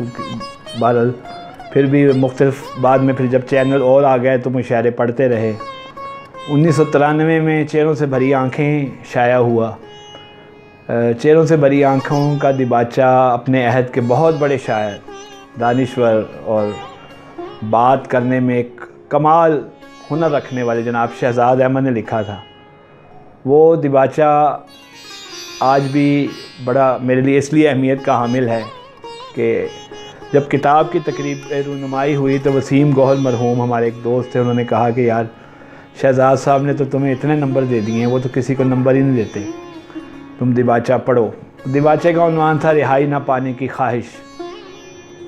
بہرحال پھر بھی مختلف بعد میں پھر جب چینل اور آ گئے تو مشاعرے پڑھتے رہے۔ 1993 میں چہروں سے بھری آنکھیں شائع ہوا۔ چہروں سے بھری آنکھوں کا دیباچہ اپنے عہد کے بہت بڑے شاعر، دانشور اور بات کرنے میں ایک کمال ہنر رکھنے والے جناب شہزاد احمد نے لکھا تھا۔ وہ دیباچہ آج بھی بڑا میرے لیے اس لیے اہمیت کا حامل ہے کہ جب کتاب کی تقریب رونمائی ہوئی تو وسیم گوہر مرحوم ہمارے ایک دوست تھے، انہوں نے کہا کہ یار شہزاد صاحب نے تو تمہیں اتنے نمبر دے دیے ہیں، وہ تو کسی کو نمبر ہی نہیں دیتے، تم دیباچہ پڑھو۔ دیباچے کا عنوان تھا رہائی نہ پانے کی خواہش۔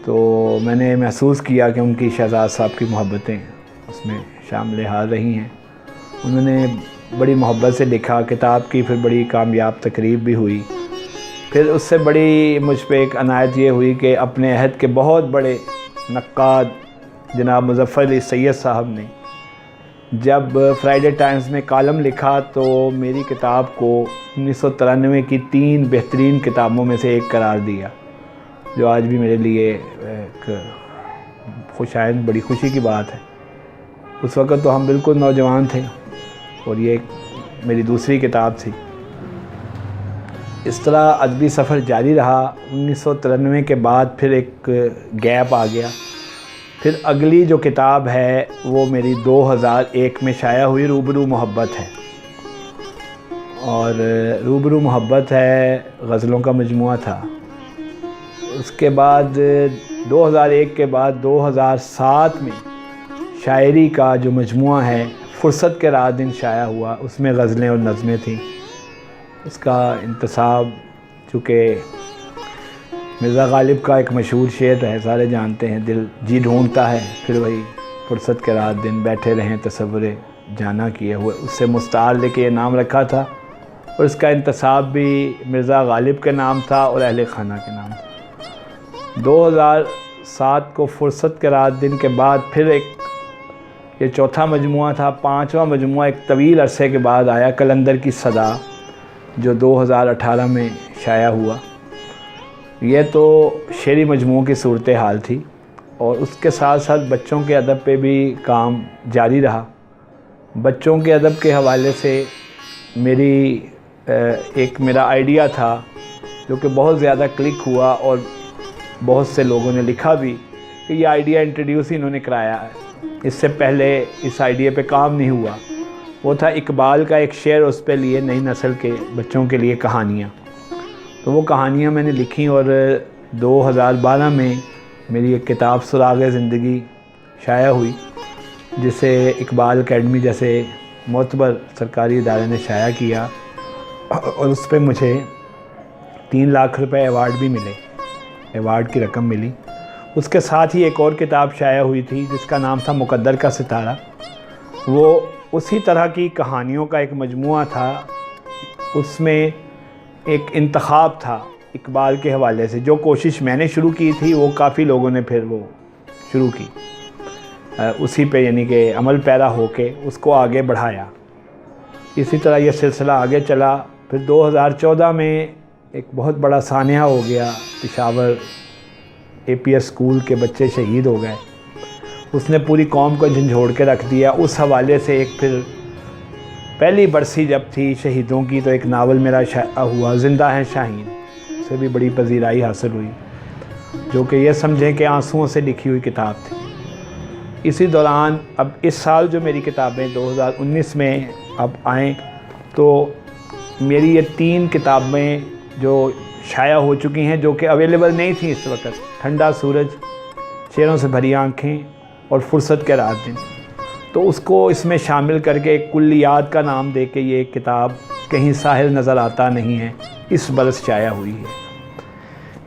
تو میں نے محسوس کیا کہ ان کی شہزاد صاحب کی محبتیں اس میں شامل حال رہی ہیں۔ انہوں نے بڑی محبت سے لکھا، کتاب کی پھر بڑی کامیاب تقریب بھی ہوئی۔ پھر اس سے بڑی مجھ پہ ایک عنایت یہ ہوئی کہ اپنے عہد کے بہت بڑے نقاد جناب مظفر علی سید صاحب نے جب فرائیڈے ٹائمز میں کالم لکھا تو میری کتاب کو 1993 کی 3 بہترین کتابوں میں سے ایک قرار دیا، جو آج بھی میرے لیے ایک خوشائند بڑی خوشی کی بات ہے۔ اس وقت تو ہم بالکل نوجوان تھے اور یہ میری دوسری کتاب تھی۔ اس طرح ادبی سفر جاری رہا۔ 1993 کے بعد پھر ایک گیپ آ گیا۔ پھر اگلی جو کتاب ہے وہ میری 2001 میں شائع ہوئی، روبرو محبت ہے۔ اور روبرو محبت ہے غزلوں کا مجموعہ تھا۔ اس کے بعد 2001 کے بعد 2007 میں شاعری کا جو مجموعہ ہے فرصت کے رات دن شائع ہوا، اس میں غزلیں اور نظمیں تھیں۔ اس کا انتصاب چونکہ مرزا غالب کا ایک مشہور شعر ہے، سارے جانتے ہیں، دل جی ڈھونڈتا ہے پھر وہی فرصت کے رات دن بیٹھے رہیں تصور جانا کیے ہوئے، اس سے مستعار لے کے یہ نام رکھا تھا۔ اور اس کا انتصاب بھی مرزا غالب کے نام تھا اور اہل خانہ کے نام تھا۔ 2007 کو فرصت کے رات دن کے بعد پھر ایک یہ چوتھا مجموعہ تھا۔ 5واں مجموعہ ایک طویل عرصے کے بعد آیا، کلندر کی صدا، جو 2018 میں شائع ہوا۔ یہ تو شعری مجموعوں کی صورتحال تھی اور اس کے ساتھ ساتھ بچوں کے ادب پہ بھی کام جاری رہا۔ بچوں کے ادب کے حوالے سے میرا آئیڈیا تھا جو کہ بہت زیادہ کلک ہوا اور بہت سے لوگوں نے لکھا بھی کہ یہ آئیڈیا انٹروڈیوس ہی انہوں نے کرایا ہے، اس سے پہلے اس آئیڈیا پہ کام نہیں ہوا۔ وہ تھا اقبال کا ایک شعر، اس پہ لیے نئی نسل کے بچوں کے لیے کہانیاں۔ تو وہ کہانیاں میں نے لکھیں اور 2012 میں میری ایک کتاب سراغ زندگی شائع ہوئی، جسے اقبال اکیڈمی جیسے معتبر سرکاری ادارے نے شائع کیا اور اس پہ مجھے 3 لاکھ روپے ایوارڈ بھی ملے، ایوارڈ کی رقم ملی۔ اس کے ساتھ ہی ایک اور کتاب شائع ہوئی تھی جس کا نام تھا مقدر کا ستارہ۔ وہ اسی طرح کی کہانیوں کا ایک مجموعہ تھا، اس میں ایک انتخاب تھا اقبال کے حوالے سے۔ جو کوشش میں نے شروع کی تھی وہ کافی لوگوں نے پھر وہ شروع کی، اسی پہ یعنی کہ عمل پیرا ہو کے اس کو آگے بڑھایا۔ اسی طرح یہ سلسلہ آگے چلا۔ پھر 2014 میں ایک بہت بڑا سانحہ ہو گیا، پشاور APS اسکول کے بچے شہید ہو گئے، اس نے پوری قوم کو جھنجھوڑ کے رکھ دیا۔ اس حوالے سے ایک پھر پہلی برسی جب تھی شہیدوں کی تو ایک ناول میرا شائع ہوا، زندہ ہیں شاہین، اسے بھی بڑی پذیرائی حاصل ہوئی، جو کہ یہ سمجھیں کہ آنسوؤں سے لکھی ہوئی کتاب تھی۔ اسی دوران اب اس سال جو میری کتابیں 2019 میں اب آئیں تو میری یہ 3 کتابیں جو شائع ہو چکی ہیں، جو کہ اویلیبل نہیں تھیں اس وقت، ٹھنڈا سورج، چہروں سے بھری آنکھیں اور فرصت کے رات دن، تو اس کو اس میں شامل کر کے ایک کلیات کا نام دے کے یہ کتاب کہیں ساحل نظر آتا نہیں ہے اس برس شائع ہوئی ہے۔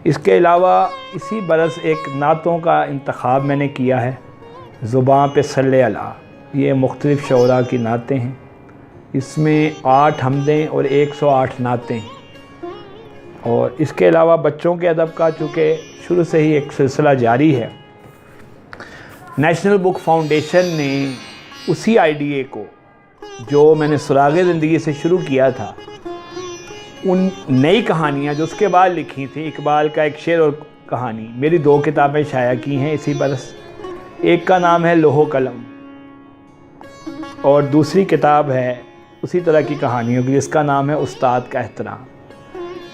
اس کے علاوہ اسی برس ایک نعتوں کا انتخاب میں نے کیا ہے، زباں پہ صلی اللہ، یہ مختلف شعراء کی نعتیں ہیں، اس میں 8 حمدیں اور 108 نعتیں۔ اور اس کے علاوہ بچوں کے ادب کا چونکہ شروع سے ہی ایک سلسلہ جاری ہے، نیشنل بک فاؤنڈیشن نے اسی آئیڈیے کو جو میں نے سراغ زندگی سے شروع کیا تھا، ان نئی کہانیاں جو اس کے بعد لکھی تھیں، اقبال کا ایک شعر اور کہانی، میری 2 کتابیں شائع کی ہیں اسی برس۔ ایک کا نام ہے لوح و قلم اور دوسری کتاب ہے اسی طرح کی کہانیوں کی جس کا نام ہے استاد کا احترام۔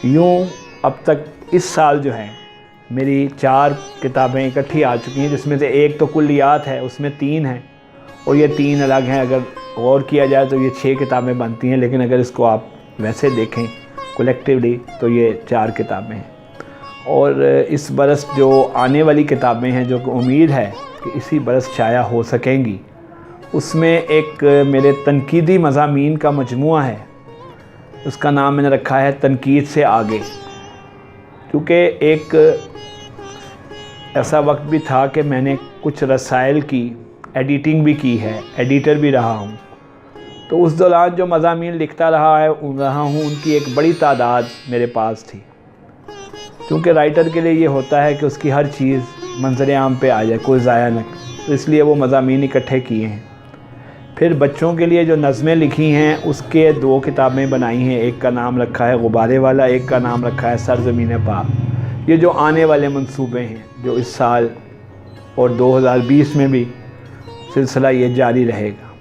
یوں اب تک اس سال جو ہے میری 4 کتابیں اکٹھی آ چکی ہیں، جس میں سے ایک تو کلیات ہے، اس میں 3 ہیں اور یہ 3 الگ ہیں۔ اگر غور کیا جائے تو یہ 6 کتابیں بنتی ہیں، لیکن اگر اس کو آپ ویسے دیکھیں کولیکٹیولی تو یہ 4 کتابیں ہیں۔ اور اس برس جو آنے والی کتابیں ہیں جو کہ امید ہے کہ اسی برس شائع ہو سکیں گی، اس میں ایک میرے تنقیدی مضامین کا مجموعہ ہے، اس کا نام میں نے رکھا ہے تنقید سے آگے۔ کیونکہ ایک ایسا وقت بھی تھا کہ میں نے کچھ رسائل کی ایڈیٹنگ بھی کی ہے، ایڈیٹر بھی رہا ہوں، تو اس دوران جو مضامین لکھتا رہا ہوں ان کی ایک بڑی تعداد میرے پاس تھی۔ کیونکہ رائٹر کے لیے یہ ہوتا ہے کہ اس کی ہر چیز منظر عام پہ آ جائے، کوئی ضائع نہ کرے، اس لیے وہ مضامین اکٹھے کیے ہیں۔ پھر بچوں کے لیے جو نظمیں لکھی ہیں اس کے 2 کتابیں بنائی ہیں، ایک کا نام رکھا ہے غبارے والا، ایک کا نام رکھا ہے سرزمین پاک۔ یہ جو آنے والے منصوبے ہیں جو اس سال اور 2020 میں بھی سلسلہ یہ جاری رہے گا۔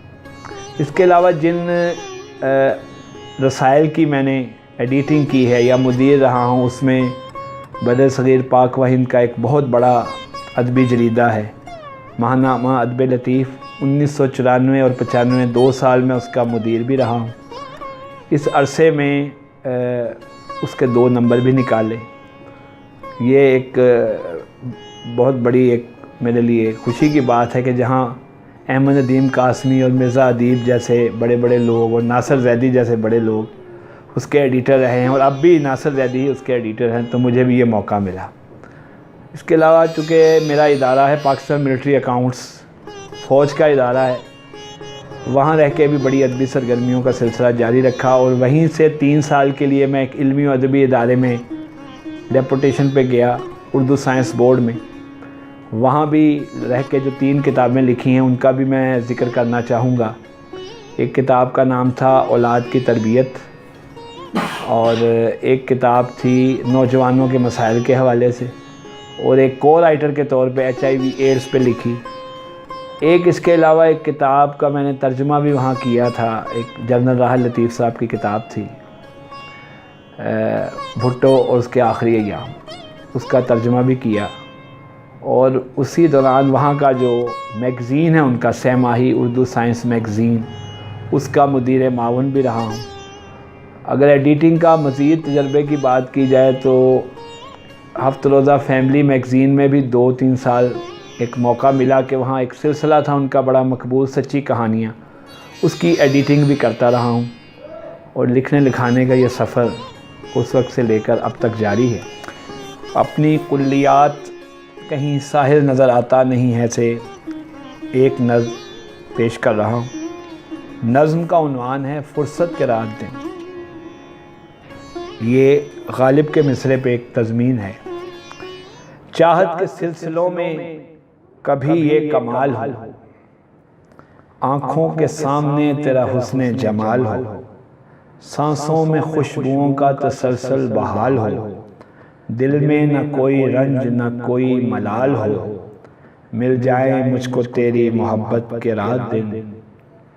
اس کے علاوہ جن رسائل کی میں نے ایڈیٹنگ کی ہے یا مدیر رہا ہوں، اس میں بر صغیر پاک و ہند کا ایک بہت بڑا ادبی جریدہ ہے ماہنامہ ادب لطیف، 1994 اور 95 2 سال میں اس کا مدیر بھی رہا ہوں۔ اس عرصے میں اس کے 2 نمبر بھی نکالے۔ یہ ایک بہت بڑی ایک میرے لیے خوشی کی بات ہے کہ جہاں احمد ندیم قاسمی اور مرزا ادیب جیسے بڑے بڑے لوگ اور ناصر زیدی جیسے بڑے لوگ اس کے ایڈیٹر رہے ہیں، اور اب بھی ناصر زیدی اس کے ایڈیٹر ہیں، تو مجھے بھی یہ موقع ملا۔ اس کے علاوہ چونکہ میرا ادارہ ہے پاکستان ملٹری اکاؤنٹس، فوج کا ادارہ ہے، وہاں رہ کے بھی بڑی ادبی سرگرمیوں کا سلسلہ جاری رکھا، اور وہیں سے 3 سال کے لیے میں ایک علمی و ادبی ادارے میں ڈیپوٹیشن پہ گیا، اردو سائنس بورڈ میں۔ وہاں بھی رہ کے جو 3 کتابیں لکھی ہیں ان کا بھی میں ذکر کرنا چاہوں گا۔ ایک کتاب کا نام تھا اولاد کی تربیت، اور ایک کتاب تھی نوجوانوں کے مسائل کے حوالے سے، اور ایک کو رائٹر کے طور پہ HIV ایڈز پہ لکھی۔ ایک اس کے علاوہ ایک کتاب کا میں نے ترجمہ بھی وہاں کیا تھا، ایک جنرل راحل لطیف صاحب کی کتاب تھی بھٹو اور اس کے آخری ایام، اس کا ترجمہ بھی کیا۔ اور اسی دوران وہاں کا جو میگزین ہے ان کا 3 ماہی اردو سائنس میگزین، اس کا مدیر معاون بھی رہا ہوں۔ اگر ایڈیٹنگ کا مزید تجربے کی بات کی جائے تو ہفت روزہ فیملی میگزین میں بھی 2-3 سال ایک موقع ملا کہ وہاں ایک سلسلہ تھا ان کا بڑا مقبول سچی کہانیاں، اس کی ایڈیٹنگ بھی کرتا رہا ہوں، اور لکھنے لکھانے کا یہ سفر اس وقت سے لے کر اب تک جاری ہے۔ اپنی کلیات کہیں ساحر نظر آتا نہیں ہے سے ایک نظم پیش کر رہا ہوں۔ نظم کا عنوان ہے فرصت کے رات دن۔ یہ غالب کے مصرے پہ ایک تضمین ہے۔ چاہت کے سلسلوں میں کبھی یہ کمال ہو، آنکھوں کے سامنے تیرا حسن جمال ہو، سانسوں میں خوشبوؤں کا تسلسل بحال ہو، دل میں نہ کوئی رنج نہ کوئی ملال ہو، مل جائے مجھ کو تیری محبت کے رات دن،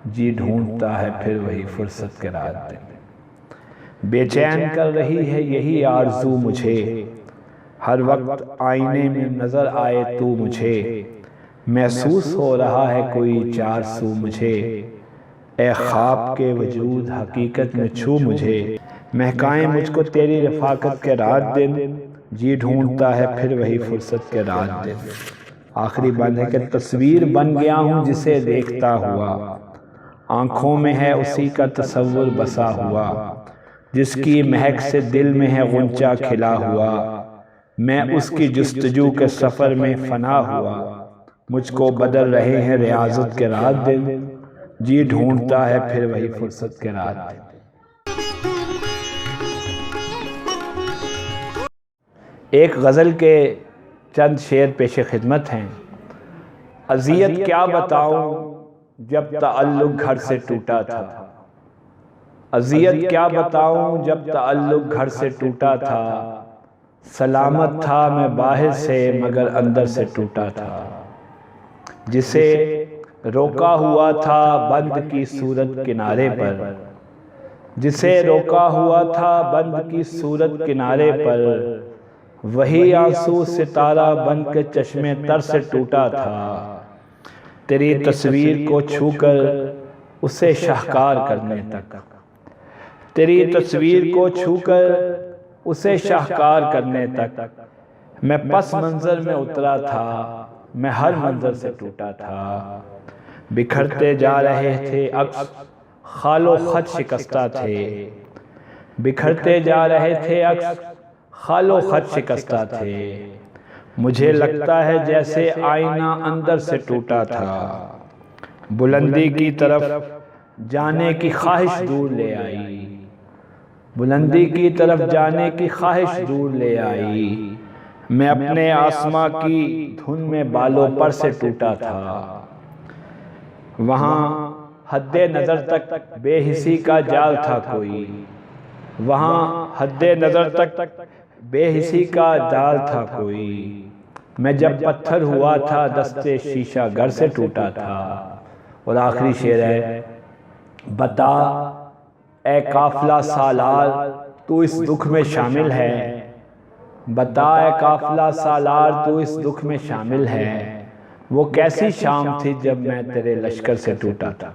جی ڈھونڈتا ہے پھر وہی فرصت کے رات دن۔ بے چین کر رہی ہے یہی آرزو مجھے، ہر وقت آئینے میں نظر آئے تو مجھے، محسوس ہو رہا ہے کوئی 4 سو مجھے، اے خواب کے وجود حقیقت میں چھو مجھے، مہکائیں مجھ کو تیری رفاقت کے رات دن، جی ڈھونڈتا ہے پھر وہی فرصت کے رات دن۔ آخری بند ہے کہ تصویر بن گیا ہوں جسے دیکھتا ہوا، آنکھوں میں ہے اسی کا تصور بسا ہوا، جس کی مہک سے دل میں ہے غنچہ کھلا ہوا، میں اس کی جستجو کے سفر میں فنا ہوا، مجھ کو بدل رہے ہیں ریاضت کے رات دن، جی ڈھونڈتا ہے پھر وہی فرصت کے رات دن۔ ایک غزل کے چند شعر پیش خدمت ہیں۔ اذیت کیا بتاؤں جب تعلق گھر سے ٹوٹا تھا، اذیت کیا بتاؤں جب تعلق گھر سے ٹوٹا تھا، سلامت تھا میں باہر سے مگر اندر سے ٹوٹا تھا، جسے روکا ہوا تھا بند کی صورت کنارے پر، جسے روکا ہوا تھا بند کی صورت کنارے پر، وہی آنسو ستارہ بن کے چشمے تر سے ٹوٹا تھا، تیری تصویر کو چھو کر اسے شاہکار کرنے تک، تیری تصویر کو چھو کر اسے شاہکار کرنے تک، میں پس منظر میں اترا تھا، میں ہر منظر سے ٹوٹا تھا، بکھرتے جا رہے تھے عکس خال و خط شکستہ تھے، بکھرتے جا رہے تھے عکس خال و خط شکستہ تھے، مجھے لگتا ہے جیسے آئینہ اندر سے ٹوٹا تھا، بلندی کی طرف جانے کی خواہش دور لے آئی، بلندی کی طرف جانے کی خواہش دور لے آئی، میں اپنے آسماں کی دھن میں بالوں پر سے ٹوٹا تھا، وہاں حد نظر تک بے حسی کا جال تھا کوئی، وہاں حد نظر تک بے حسی کا جال تھا کوئی، میں جب پتھر ہوا تھا دستے شیشہ گر سے ٹوٹا تھا۔ اور آخری شعر ہے، بتا اے قافلہ سالار تو اس دکھ میں شامل ہے، بتا اے قافلہ سالار تو اس دکھ میں شامل ہے، وہ کیسی شام تھی جب میں تیرے لشکر سے ٹوٹا تھا۔